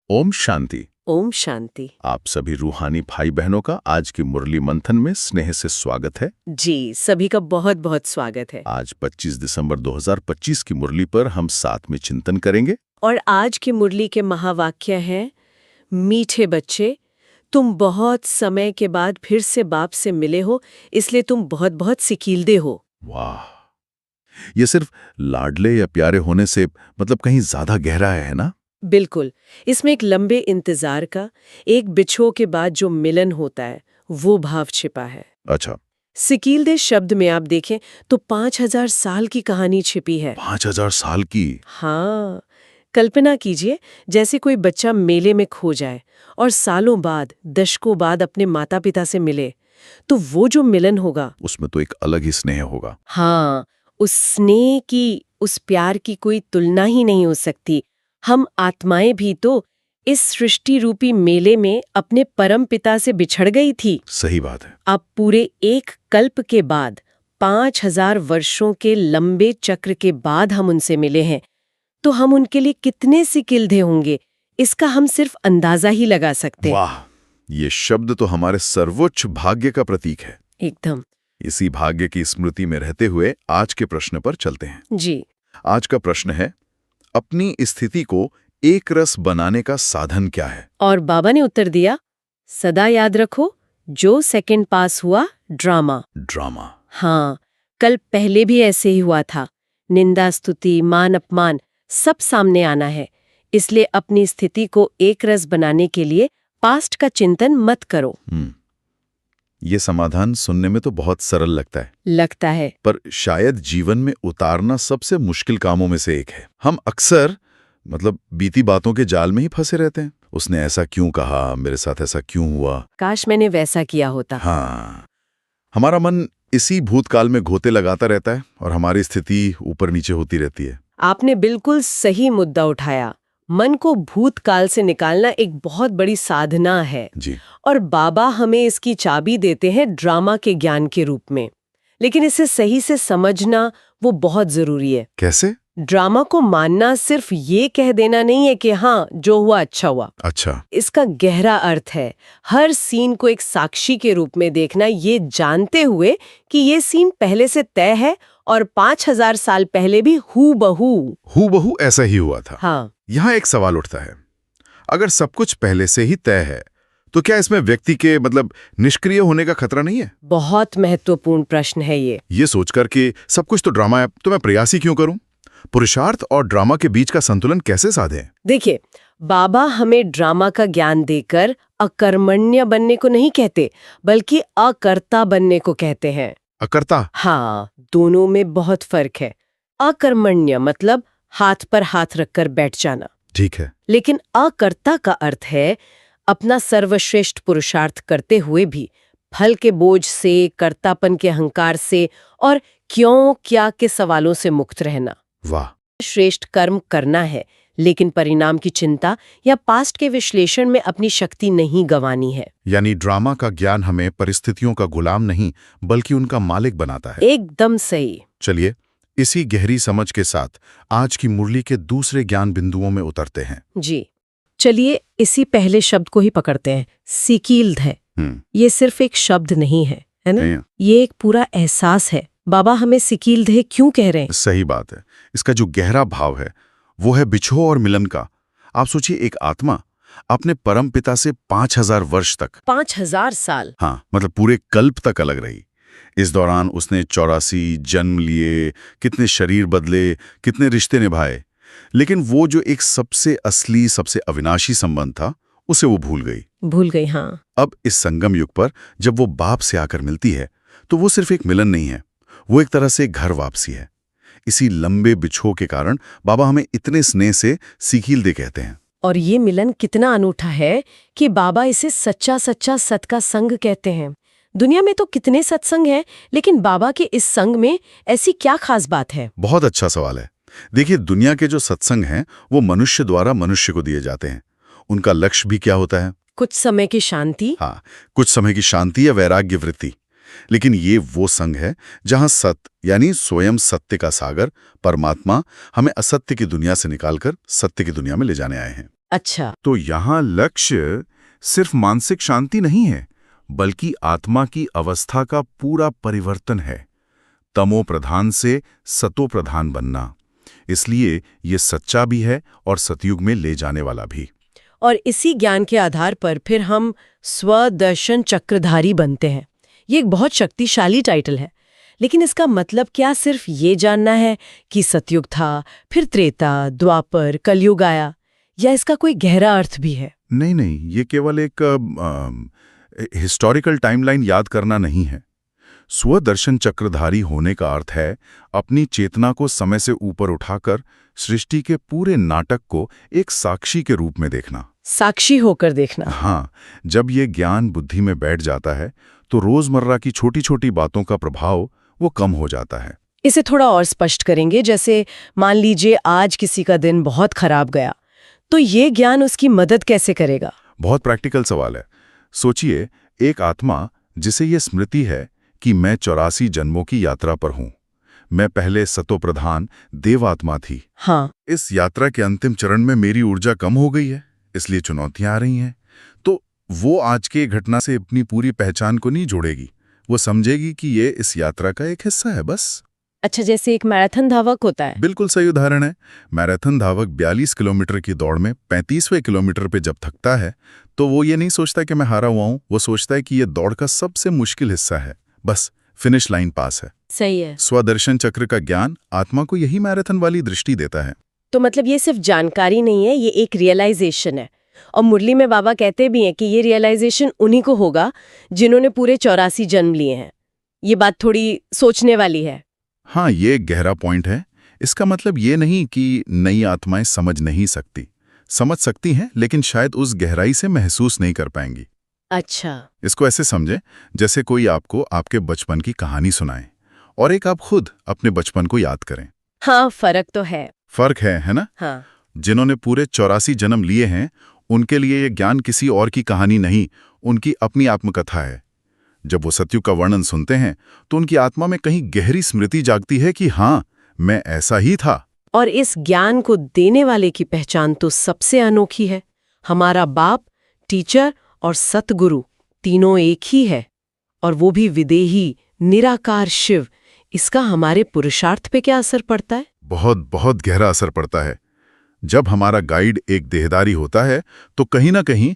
ओम शांति। ओम शांति। आप सभी रूहानी भाई बहनों का आज की मुरली मंथन में स्नेह से स्वागत है। जी, सभी का बहुत बहुत स्वागत है। आज 25 दिसंबर 2025 की मुरली पर हम साथ में चिंतन करेंगे। और आज की मुरली के महावाक्य हैं, मीठे बच्चे, तुम बहुत समय के बाद फिर से बाप से मिले हो, इसलिए तुम बहुत बहुत सिकीलदे हो। वाह, ये सिर्फ लाडले या प्यारे होने से मतलब कहीं ज्यादा गहरा है ना? बिल्कुल, इसमें एक लंबे इंतजार का, एक बिछो के बाद जो मिलन होता है, वो भाव छिपा है। अच्छा, सिकीलदे शब्द में आप देखें तो 5000 साल की कहानी छिपी है। 5000 साल की? हाँ, कल्पना कीजिए जैसे कोई बच्चा मेले में खो जाए और सालों बाद, दशकों बाद अपने माता पिता से मिले, तो वो जो मिलन होगा, उसमें तो एक अलग ही स्नेह होगा। हाँ, उस स्नेह की, उस प्यार की कोई तुलना ही नहीं हो सकती। हम आत्माएं भी तो इस सृष्टि रूपी मेले में अपने परम पिता से बिछड़ गई थी। सही बात है। अब पूरे एक कल्प के बाद, 5000 वर्षों के लंबे चक्र के बाद हम उनसे मिले हैं, तो हम उनके लिए कितने सिकिलधे होंगे, इसका हम सिर्फ अंदाजा ही लगा सकते हैं। वाह, ये शब्द तो हमारे सर्वोच्च भाग्य का प्रतीक है। एकदम। इसी भाग्य की स्मृति में रहते हुए आज के प्रश्न पर चलते हैं। जी। आज का प्रश्न है, अपनी स्थिति को एक रस बनाने का साधन क्या है? और बाबा ने उत्तर दिया, सदा याद रखो, जो सेकंड पास हुआ, ड्रामा। ड्रामा? हाँ, कल पहले भी ऐसे ही हुआ था। निंदा, स्तुति, मान अपमान सब सामने आना है। इसलिए अपनी स्थिति को एक रस बनाने के लिए पास्ट का चिंतन मत करो। ये समाधान सुनने में तो बहुत सरल लगता है, पर शायद जीवन में उतारना सबसे मुश्किल कामों में से एक है। हम अक्सर बीती बातों के जाल में ही फंसे रहते हैं। उसने ऐसा क्यों कहा, मेरे साथ ऐसा क्यों हुआ, काश मैंने वैसा किया होता। हाँ, हमारा मन इसी भूतकाल में घोते लगाता रहता है और हमारी स्थिति ऊपर नीचे होती रहती है। आपने बिल्कुल सही मुद्दा उठाया। मन को भूतकाल से निकालना एक बहुत बड़ी साधना है जी। और बाबा हमें इसकी चाबी देते हैं ड्रामा के ज्ञान के रूप में। लेकिन इसे सही से समझना वो बहुत जरूरी है। कैसे? ड्रामा को मानना सिर्फ ये कह देना नहीं है कि हाँ, जो हुआ अच्छा हुआ। अच्छा। इसका गहरा अर्थ है हर सीन को एक साक्षी के रूप में देखना, ये जानते हुए कि ये सीन पहले से तय है और 5000 साल पहले भी हूबहू ऐसा ही हुआ था। हाँ। यहाँ एक सवाल उठता है, अगर सब कुछ पहले से ही तय है तो क्या इसमें व्यक्ति के निष्क्रिय होने का खतरा नहीं है? बहुत महत्वपूर्ण प्रश्न है ये। ये सोचकर कि सब कुछ तो ड्रामा है, तो मैं प्रयास ही क्यों करूं? पुरुषार्थ और ड्रामा के बीच का संतुलन कैसे साधें? देखिए, बाबा हमें ड्रामा का ज्ञान देकर अकर्मण्य बनने को नहीं कहते, बल्कि अकर्ता बनने को कहते हैं। अकर्ता? हाँ, दोनों में बहुत फर्क है। अकर्मण्य मतलब हाथ पर हाथ रखकर बैठ जाना, ठीक है। लेकिन अकर्ता का अर्थ है अपना सर्वश्रेष्ठ पुरुषार्थ करते हुए भी फल के बोझ से, कर्तापन के अहंकार से और क्यों क्या के सवालों से मुक्त रहना। वाह। श्रेष्ठ कर्म करना है, लेकिन परिणाम की चिंता या पास्ट के विश्लेषण में अपनी शक्ति नहीं गंवानी है। यानी ड्रामा का ज्ञान हमें परिस्थितियों का गुलाम नहीं बल्कि उनका मालिक बनाता है। एकदम सही। चलिए, इसी गहरी समझ के साथ आज की मुरली के दूसरे ज्ञान बिंदुओं में उतरते हैं। जी, चलिए इसी पहले शब्द को ही पकड़ते हैं, सिकीलधे। ये सिर्फ एक शब्द नहीं है, है ना? ये एक पूरा एहसास है। बाबा हमें सिकीलधे क्यों कह रहे हैं? सही बात है। इसका जो गहरा भाव है वो है बिछो और मिलन का। आप सोचिए, एक आत्मा अपने परम पिता से 5000 वर्ष तक, 5000 साल, हाँ, पूरे कल्प तक अलग रही। इस दौरान उसने 84 जन्म लिए, कितने शरीर बदले, कितने रिश्ते निभाए, लेकिन वो जो एक सबसे असली, सबसे अविनाशी संबंध था, उसे वो भूल गई। हाँ। अब इस संगम युग पर जब वो बाप से आकर मिलती है तो वो सिर्फ एक मिलन नहीं है, वो एक तरह से घर वापसी है। इसी लंबे बिछो के कारण बाबा हमें इतने स्नेह से सिकीलधे कहते हैं। और ये मिलन कितना अनूठा है कि बाबा इसे सच्चा सत का संग कहते हैं। दुनिया में तो कितने सत्संग हैं, लेकिन बाबा के इस संग में ऐसी क्या खास बात है? बहुत अच्छा सवाल है। देखिए, दुनिया के जो सत्संग हैं वो मनुष्य द्वारा मनुष्य को दिए जाते हैं। उनका लक्ष्य भी क्या होता है? कुछ समय की शांति। हाँ, कुछ समय की शांति या वैराग्य वृत्ति। लेकिन ये वो संग है जहां सत्य यानी स्वयं सत्य का सागर परमात्मा हमें असत्य की दुनिया से निकालकर सत्य की दुनिया में ले जाने आए हैं। अच्छा, तो यहाँ लक्ष्य सिर्फ मानसिक शांति नहीं है, बल्कि आत्मा की अवस्था का पूरा परिवर्तन है, तमो प्रधान से सतो प्रधान बनना। इसलिए ये सच्चा भी है और सतयुग में ले जाने वाला भी। और इसी ज्ञान के आधार पर फिर हम स्वदर्शन चक्रधारी बनते हैं। ये एक बहुत शक्तिशाली टाइटल है, लेकिन इसका मतलब क्या सिर्फ ये जानना है कि सतयुग था, फिर त्रेता, द्वापर, कलयुग आया, या इसका कोई गहरा अर्थ भी है? नहीं, ये केवल एक हिस्टोरिकल टाइमलाइन याद करना नहीं है। स्वदर्शन चक्रधारी होने का अर्थ है अपनी चेतना को समय से ऊपर उठाकर सृष्टि के पूरे नाटक को एक साक्षी के रूप में देखना। साक्षी होकर देखना। हाँ, जब ये ज्ञान बुद्धि में बैठ जाता है तो रोजमर्रा की छोटी छोटी बातों का प्रभाव वो कम हो जाता है। इसे थोड़ा और स्पष्ट करेंगे, जैसे मान लीजिए आज किसी का दिन बहुत खराब गया, तो ये ज्ञान उसकी मदद कैसे करेगा? बहुत प्रैक्टिकल सवाल है। सोचिए, एक आत्मा जिसे ये स्मृति है कि मैं 84 जन्मों की यात्रा पर हूं। मैं पहले सतोप्रधान देवात्मा थी। हाँ। इस यात्रा के अंतिम चरण में मेरी ऊर्जा कम हो गई है, इसलिए चुनौतियां आ रही हैं। तो वो आज के घटना से अपनी पूरी पहचान को नहीं जोड़ेगी। वो समझेगी कि ये इस यात्रा का एक हिस्सा है बस। अच्छा, जैसे एक मैराथन धावक होता है। बिल्कुल सही उदाहरण है। मैराथन धावक 42 किलोमीटर की दौड़ में 35वें किलोमीटर पे जब थकता है तो वो ये नहीं सोचता कि मैं हारा हुआ हूं, वो सोचता है कि ये दौड़ का सबसे मुश्किल हिस्सा है, बस फिनिश लाइन पास है। सही है। स्वदर्शन चक्र का ज्ञान आत्मा को यही मैराथन वाली दृष्टि देता है। तो मतलब ये सिर्फ जानकारी नहीं है, ये एक रियलाइजेशन है। और मुरली में बाबा कहते भी हैं कि ये रियलाइजेशन उन्हीं को होगा जिन्होंने पूरे 84 जन्म लिए हैं। ये बात थोड़ी सोचने वाली है। हाँ, ये एक गहरा पॉइंट है। इसका मतलब ये नहीं कि नई आत्माएं समझ नहीं सकती, समझ सकती हैं, लेकिन शायद उस गहराई से महसूस नहीं कर पाएंगी। अच्छा। इसको ऐसे समझे जैसे कोई आपको आपके बचपन की कहानी सुनाए और एक आप खुद अपने बचपन को याद करें। हाँ, फर्क तो है। फर्क है ना? हाँ। जिन्होंने पूरे 84 जन्म लिए हैं, उनके लिए ये ज्ञान किसी और की कहानी नहीं, उनकी अपनी आत्मकथा है। जब वो सतयुग का वर्णन सुनते हैं तो उनकी आत्मा में कहीं गहरी स्मृति जागती है कि हाँ, मैं ऐसा ही था। और इस ज्ञान को देने वाले की पहचान तो सबसे अनोखी है। हमारा बाप, टीचर और सतगुरु तीनों एक ही है, और वो भी विदेही, निराकार शिव। इसका हमारे पुरुषार्थ पे क्या असर पड़ता है? बहुत बहुत गहरा असर पड़ता है। जब हमारा गाइड एक देहधारी होता है तो कहीं ना कहीं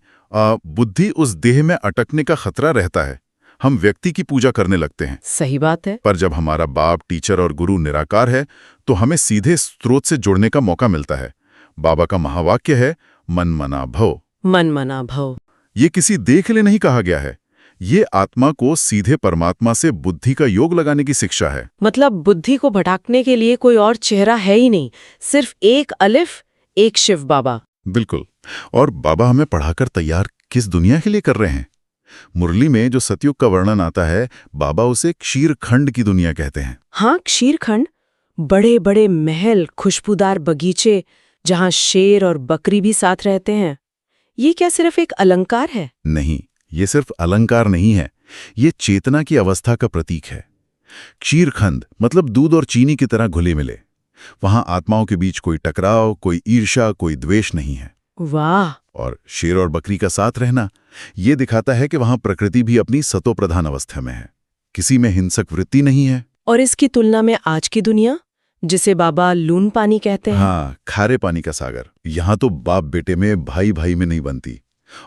बुद्धि उस देह में अटकने का खतरा रहता है। हम व्यक्ति की पूजा करने लगते हैं। सही बात है। पर जब हमारा बाप, टीचर और गुरु निराकार है तो हमें सीधे स्रोत से जुड़ने का मौका मिलता है। बाबा का महावाक्य है, मन मना भव। मन मना भव। ये किसी देह के लिए नहीं कहा गया है, ये आत्मा को सीधे परमात्मा से बुद्धि का योग लगाने की शिक्षा है। मतलब बुद्धि को भटकने के लिए कोई और चेहरा है ही नहीं, सिर्फ एक अलिफ, एक शिव बाबा। बिल्कुल। और बाबा हमें पढ़ाकर तैयार किस दुनिया के लिए कर रहे हैं? मुरली में जो सतयुग का वर्णन आता है, बाबा उसे क्षीरखंड की दुनिया कहते हैं। हाँ, क्षीरखंड। बड़े बड़े महल, खुशबूदार बगीचे, जहाँ शेर और बकरी भी साथ रहते हैं। ये क्या सिर्फ एक अलंकार है? नहीं, ये सिर्फ अलंकार नहीं है, ये चेतना की अवस्था का प्रतीक है। क्षीरखंड मतलब दूध और चीनी की तरह घुले मिले। वहां आत्माओं के बीच कोई टकराव, कोई ईर्ष्या, कोई द्वेष नहीं है। वाह। और शेर और बकरी का साथ रहना ये दिखाता है कि वहां प्रकृति भी अपनी सतोप्रधान अवस्था में है, किसी में हिंसक वृत्ति नहीं है। और इसकी तुलना में आज की दुनिया, जिसे बाबा लून पानी कहते हैं। हाँ, खारे पानी का सागर। यहाँ तो बाप बेटे में, भाई भाई में नहीं बनती।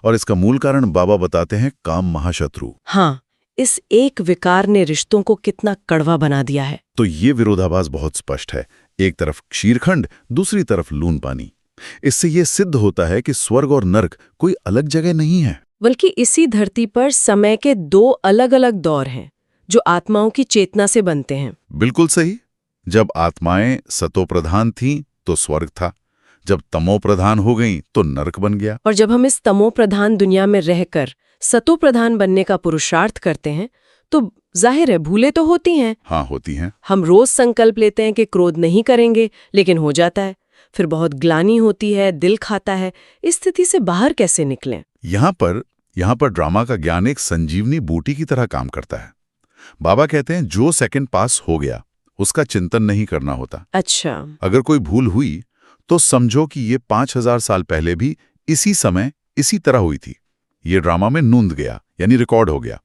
और इसका मूल कारण बाबा बताते हैं, काम महाशत्रु। हाँ, इस एक विकार ने रिश्तों को कितना कड़वा बना दिया है। तो ये विरोधाभास बहुत स्पष्ट है। एक तरफ क्षीरखंड, दूसरी तरफ लून पानी। इससे ये सिद्ध होता है कि स्वर्ग और नर्क कोई अलग जगह नहीं है, बल्कि इसी धरती पर समय के दो अलग अलग दौर हैं जो आत्माओं की चेतना से बनते हैं। बिल्कुल सही। जब आत्माएं सतोप्रधान थीं तो स्वर्ग था, जब तमोप्रधान हो गईं तो नर्क बन गया। और जब हम इस तमोप्रधान दुनिया में रहकर सतोप्रधान बनने का पुरुषार्थ करते हैं तो जाहिर है भूलें तो होती हैं। हाँ, होती हैं। हम रोज संकल्प लेते हैं कि क्रोध नहीं करेंगे, लेकिन हो जाता है। फिर बहुत ग्लानि होती है, दिल खाता है। इस स्थिति से बाहर कैसे निकलें? यहाँ पर ड्रामा का ज्ञान एक संजीवनी बूटी की तरह काम करता है। बाबा कहते हैं, जो सेकंड पास हो गया उसका चिंतन नहीं करना होता। अच्छा। अगर कोई भूल हुई तो समझो कि ये 5000 साल पहले भी इसी समय इसी तरह हुई थी। ये ड्रामा में नूंद गया, यानी रिकॉर्ड हो गया।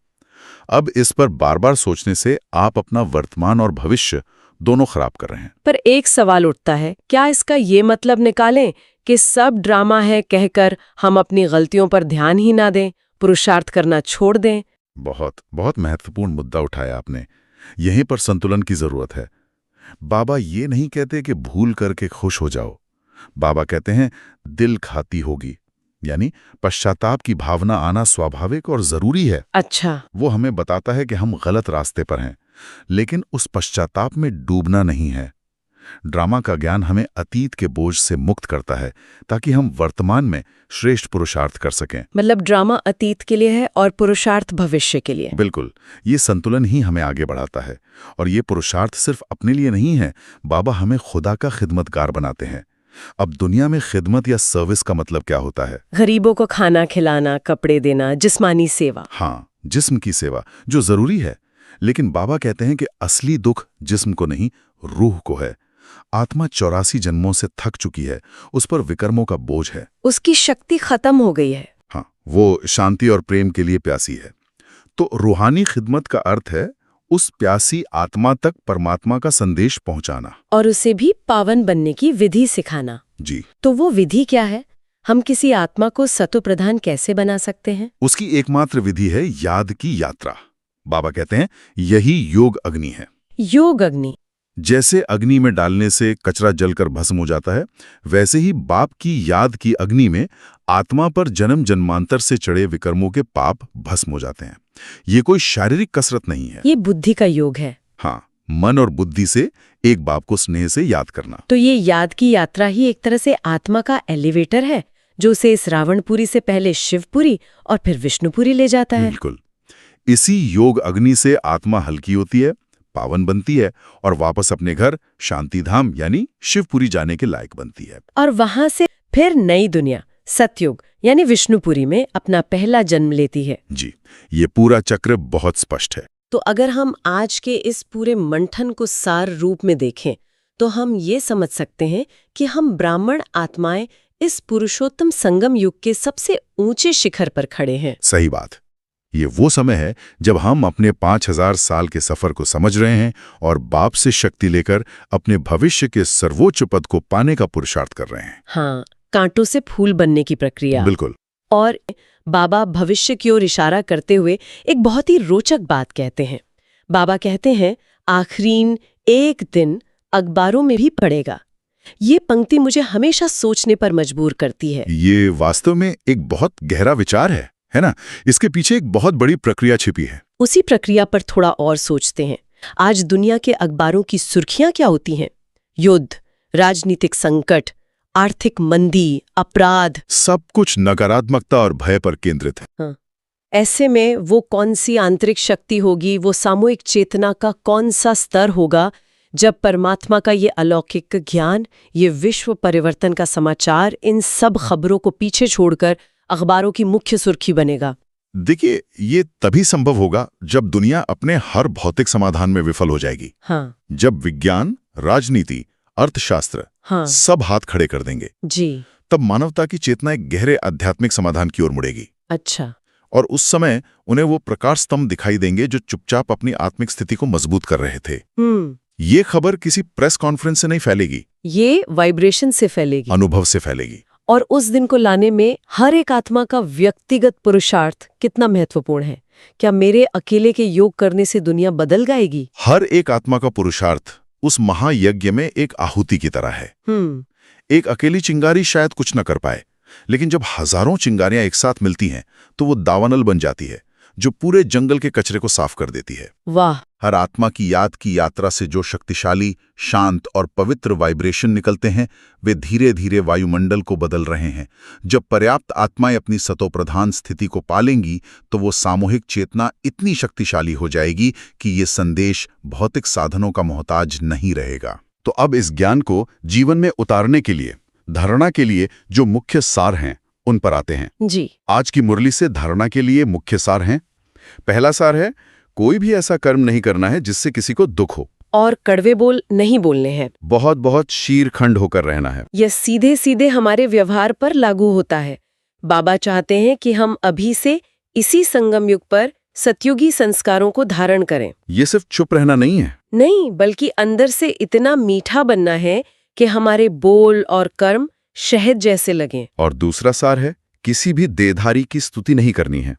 अब इस पर बार बार सोचने से आप अपना वर्तमान और भविष्य दोनों खराब कर रहे हैं। पर एक सवाल उठता है, क्या इसका ये मतलब निकालें कि सब ड्रामा है कहकर हम अपनी गलतियों पर ध्यान ही ना दें, पुरुषार्थ करना छोड़ दें? बहुत बहुत महत्वपूर्ण मुद्दा उठाया आपने। यहीं पर संतुलन की जरूरत है। बाबा ये नहीं कहते कि भूल करके खुश हो जाओ। बाबा कहते हैं दिल खाती होगी, यानी पश्चाताप की भावना आना स्वाभाविक और जरूरी है। अच्छा। वो हमें बताता है कि हम गलत रास्ते पर हैं, लेकिन उस पश्चाताप में डूबना नहीं है। ड्रामा का ज्ञान हमें अतीत के बोझ से मुक्त करता है ताकि हम वर्तमान में श्रेष्ठ पुरुषार्थ कर सकें। मतलब ड्रामा अतीत के लिए है और पुरुषार्थ भविष्य के लिए। बिल्कुल, ये संतुलन ही हमें आगे बढ़ाता है। और ये पुरुषार्थ सिर्फ अपने लिए नहीं है, बाबा हमें खुदा का खिदमतगार बनाते हैं। अब दुनिया में खिदमत या सर्विस का मतलब क्या होता है? गरीबों को खाना खिलाना, कपड़े देना, जिस्मानी सेवा। हाँ, जिस्म की सेवा जो जरूरी है, लेकिन बाबा कहते हैं कि असली दुख जिस्म को नहीं, रूह को है। आत्मा 84 जन्मों से थक चुकी है, उस पर विकर्मों का बोझ है, उसकी शक्ति खत्म हो गई है। हाँ, वो शांति और प्रेम के लिए प्यासी है। तो रूहानी खिदमत का अर्थ है उस प्यासी आत्मा तक परमात्मा का संदेश पहुंचाना और उसे भी पावन बनने की विधि सिखाना। जी। तो वो विधि क्या है? हम किसी आत्मा को सत्वप्रधान कैसे बना सकते हैं? उसकी एकमात्र विधि है याद की यात्रा। बाबा कहते हैं यही योग अग्नि है। योग अग्नि। जैसे अग्नि में डालने से कचरा जलकर भस्म हो जाता है, वैसे ही बाप की याद की अग्नि में आत्मा पर जन्म जन्मांतर से चढ़े विकर्मों के पाप भस्म हो जाते हैं। ये कोई शारीरिक कसरत नहीं है, ये बुद्धि का योग है। हाँ, मन और बुद्धि से एक बाप को स्नेह से याद करना। तो ये याद की यात्रा ही एक तरह से आत्मा का एलिवेटर है, जो उसे इस रावणपुरी से पहले शिवपुरी और फिर विष्णुपुरी ले जाता है। बिल्कुल। इसी योग अग्नि से आत्मा हल्की होती है, पावन बनती है और वापस अपने घर शांतिधाम यानी शिवपुरी जाने के लायक बनती है। और वहां से फिर नई दुनिया सतयुग यानी विष्णुपुरी में अपना पहला जन्म लेती है। जी, ये पूरा चक्र बहुत स्पष्ट है। तो अगर हम आज के इस पूरे मंथन को सार रूप में देखें, तो हम ये समझ सकते हैं कि हम ब्राह्मण आत्माएं इस पुरुषोत्तम संगम युग के सबसे ऊंचे शिखर पर खड़े हैं। सही बात। ये वो समय है जब हम अपने 5000 साल के सफर को समझ रहे हैं और बाप से शक्ति लेकर अपने भविष्य के सर्वोच्च पद को पाने का पुरुषार्थ कर रहे हैं। हाँ, कांटों से फूल बनने की प्रक्रिया। बिल्कुल। और बाबा भविष्य की ओर इशारा करते हुए एक बहुत ही रोचक बात कहते हैं। बाबा कहते हैं आखरीन एक दिन अखबारों में भी पड़ेगा। ये पंक्ति मुझे हमेशा सोचने पर मजबूर करती है। ये वास्तव में एक बहुत गहरा विचार है ना? इसके पीछे एक बहुत बड़ी प्रक्रिया छिपी है। उसी प्रक्रिया पर थोड़ा और सोचते हैं। आज दुनिया के अखबारों की सुर्खियां क्या होती हैं? युद्ध, राजनीतिक संकट, आर्थिक मंदी, अपराध, सब कुछ नकारात्मकता और भय पर केंद्रित है। हाँ। ऐसे में वो कौन सी आंतरिक शक्ति होगी, वो सामूहिक चेतना का कौन सा स्तर होगा जब परमात्मा का ये अलौकिक ज्ञान, ये विश्व परिवर्तन का समाचार इन सब खबरों को पीछे छोड़कर अखबारों की मुख्य सुर्खी बनेगा? देखिए, ये तभी संभव होगा जब दुनिया अपने हर भौतिक समाधान में विफल हो जाएगी। हाँ। जब विज्ञान, राजनीति, अर्थशास्त्र हाँ। सब हाथ खड़े कर देंगे, जी। तब मानवता की चेतना एक गहरे आध्यात्मिक समाधान की ओर मुड़ेगी। अच्छा। और उस समय उन्हें वो प्रकाश स्तंभ दिखाई देंगे जो चुपचाप अपनी आत्मिक स्थिति को मजबूत कर रहे थे। ये खबर किसी प्रेस कॉन्फ्रेंस से नहीं फैलेगी, ये वाइब्रेशन से फैलेगी, अनुभव से फैलेगी। और उस दिन को लाने में हर एक आत्मा का व्यक्तिगत पुरुषार्थ कितना महत्वपूर्ण है। क्या मेरे अकेले के योग करने से दुनिया बदल जाएगी? हर एक आत्मा का पुरुषार्थ उस महायज्ञ में एक आहुति की तरह है। एक अकेली चिंगारी शायद कुछ न कर पाए, लेकिन जब हजारों चिंगारियां एक साथ मिलती हैं तो वो दावानल बन जाती है जो पूरे जंगल के कचरे को साफ कर देती है। वाह! हर आत्मा की याद की यात्रा से जो शक्तिशाली, शांत और पवित्र वाइब्रेशन निकलते हैं, वे धीरे धीरे वायुमंडल को बदल रहे हैं। जब पर्याप्त आत्माएं अपनी सतोप्रधान स्थिति को पालेंगी तो वो सामूहिक चेतना इतनी शक्तिशाली हो जाएगी कि ये संदेश भौतिक साधनों का मोहताज नहीं रहेगा। तो अब इस ज्ञान को जीवन में उतारने के लिए, धारणा के लिए जो मुख्य सार हैं उन पर आते हैं। जी। आज की मुरली से धारणा के लिए मुख्य सार हैं। पहला सार है, कोई भी ऐसा कर्म नहीं करना है जिससे किसी को दुख हो, और कड़वे बोल नहीं बोलने हैं। बहुत शीरखंड होकर रहना है। यह सीधे सीधे हमारे व्यवहार पर लागू होता है। बाबा चाहते हैं कि हम अभी से इसी संगम युग पर सतयुगी संस्कारों को धारण करें। ये सिर्फ चुप रहना नहीं है। नहीं, बल्कि अंदर से इतना मीठा बनना है कि हमारे बोल और कर्म शहद जैसे लगें। और दूसरा सार है, किसी भी देहधारी की स्तुति नहीं करनी है।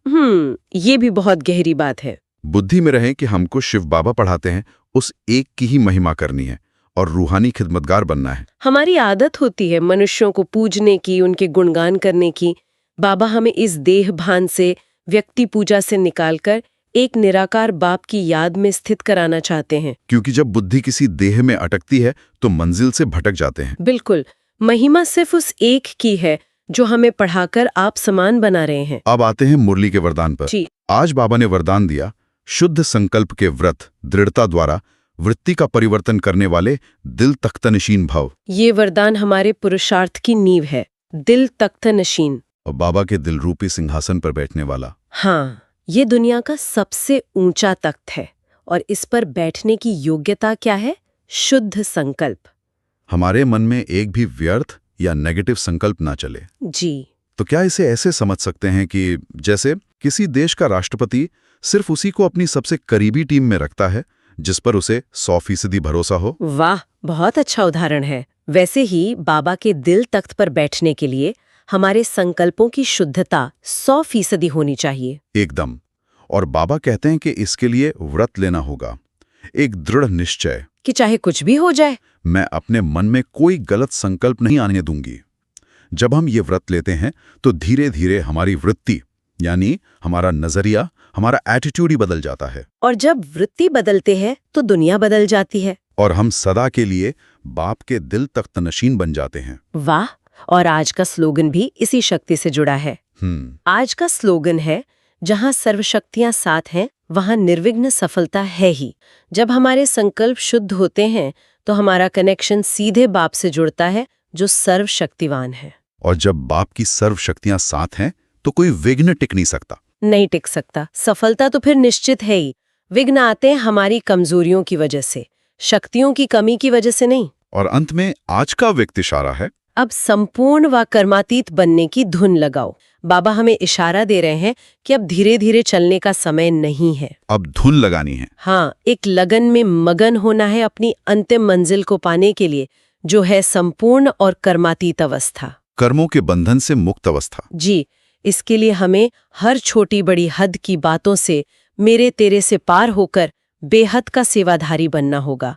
ये भी बहुत गहरी बात है। बुद्धि में रहे कि हमको शिव बाबा पढ़ाते हैं, उस एक की ही महिमा करनी है और रूहानी खिदमतगार बनना है। हमारी आदत होती है मनुष्यों को पूजने की, उनके गुणगान करने की। बाबा हमें इस देह भान से, व्यक्ति पूजा से निकालकर एक निराकार बाप की याद में स्थित कराना चाहते हैं। क्योंकि जब बुद्धि किसी देह में अटकती है तो मंजिल से भटक जाते हैं। बिल्कुल, महिमा सिर्फ उस एक की है जो हमें पढ़ाकर आप समान बना रहे हैं। अब आते हैं मुरली के वरदान पर। जी। आज बाबा ने वरदान दिया, शुद्ध संकल्प के व्रत दृढ़ता द्वारा वृत्ति का परिवर्तन करने वाले दिल तख्तनशीन भव। ये वरदान हमारे पुरुषार्थ की नींव है, दिल तख्तनशीन। और बाबा के दिल रूपी सिंहासन पर बैठने वाला। हाँ, ये दुनिया का सबसे ऊंचा तख्त है और इस पर बैठने की योग्यता क्या है? शुद्ध संकल्प। हमारे मन में एक भी व्यर्थ या नेगेटिव संकल्प ना चले। जी। तो क्या इसे ऐसे समझ सकते हैं कि जैसे किसी देश का राष्ट्रपति सिर्फ उसी को अपनी सबसे करीबी टीम में रखता है जिस पर उसे 100% भरोसा हो? वाह, बहुत अच्छा उदाहरण है। वैसे ही बाबा के दिल तख्त पर बैठने के लिए हमारे संकल्पों की शुद्धता 100% होनी चाहिए। एकदम। और बाबा कहते हैं कि इसके लिए व्रत लेना होगा, एक दृढ़ निश्चय कि चाहे कुछ भी हो जाए, मैं अपने मन में कोई गलत संकल्प नहीं आने दूंगी। जब हम ये व्रत लेते हैं तो धीरे धीरे हमारी वृत्ति यानी हमारा नजरिया, हमारा एटीट्यूड ही बदल जाता है। और जब वृत्ति बदलते हैं तो दुनिया बदल जाती है और हम सदा के लिए बाप के दिल तख्तनशीन बन जाते हैं। वाह। और आज का स्लोगन भी इसी शक्ति से जुड़ा है। आज का स्लोगन है, जहां सर्वशक्तियां साथ हैं वहां निर्विघ्न सफलता है ही। जब हमारे संकल्प शुद्ध होते हैं तो हमारा कनेक्शन सीधे बाप से जुड़ता है जो सर्वशक्तिवान है। और जब बाप की सर्वशक्तियां साथ हैं तो कोई विघ्न टिक नहीं टिक सकता। सफलता तो फिर निश्चित है ही। विघ्न आते हैं हमारी कमजोरियों की वजह से, शक्तियों की कमी की वजह से नहीं। और अंत में आज का व्यक्ति इशारा है, अब संपूर्ण व कर्मातीत बनने की धुन लगाओ। बाबा हमें इशारा दे रहे हैं कि अब धीरे धीरे चलने का समय नहीं है, अब धुन लगानी है। हाँ, एक लगन में मगन होना है अपनी अंतिम मंजिल को पाने के लिए, जो है संपूर्ण और कर्मातीत अवस्था, कर्मों के बंधन से मुक्त अवस्था। जी। इसके लिए हमें हर छोटी बड़ी हद की बातों से, मेरे तेरे से पार होकर बेहद का सेवाधारी बनना होगा।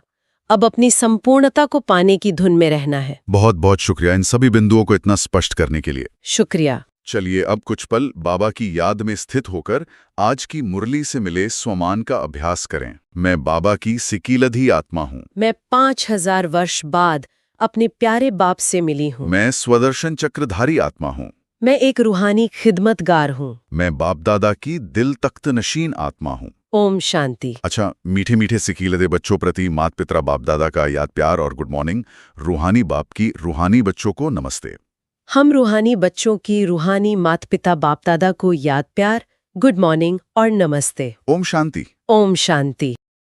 अब अपनी संपूर्णता को पाने की धुन में रहना है। बहुत बहुत शुक्रिया इन सभी बिंदुओं को इतना स्पष्ट करने के लिए। शुक्रिया। चलिए अब कुछ पल बाबा की याद में स्थित होकर आज की मुरली से मिले स्वमान का अभ्यास करें। मैं बाबा की सिकीलधी आत्मा हूँ। मैं 5000 वर्ष बाद अपने प्यारे बाप से मिली हूँ। मैं स्वदर्शन चक्रधारी आत्मा हूँ। मैं एक रूहानी खिदमतगार हूँ। मैं बाप दादा की दिल तख्तनशीन आत्मा हूँ। ओम शांति। अच्छा, मीठे मीठे सिकीलदे बच्चों प्रति मात पिता बाप दादा का याद प्यार और गुड मॉर्निंग। रूहानी बाप की रूहानी बच्चों को नमस्ते। हम रूहानी बच्चों की रूहानी मात पिता बाप दादा को याद प्यार, गुड मॉर्निंग और नमस्ते। ओम शांति। ओम शांति।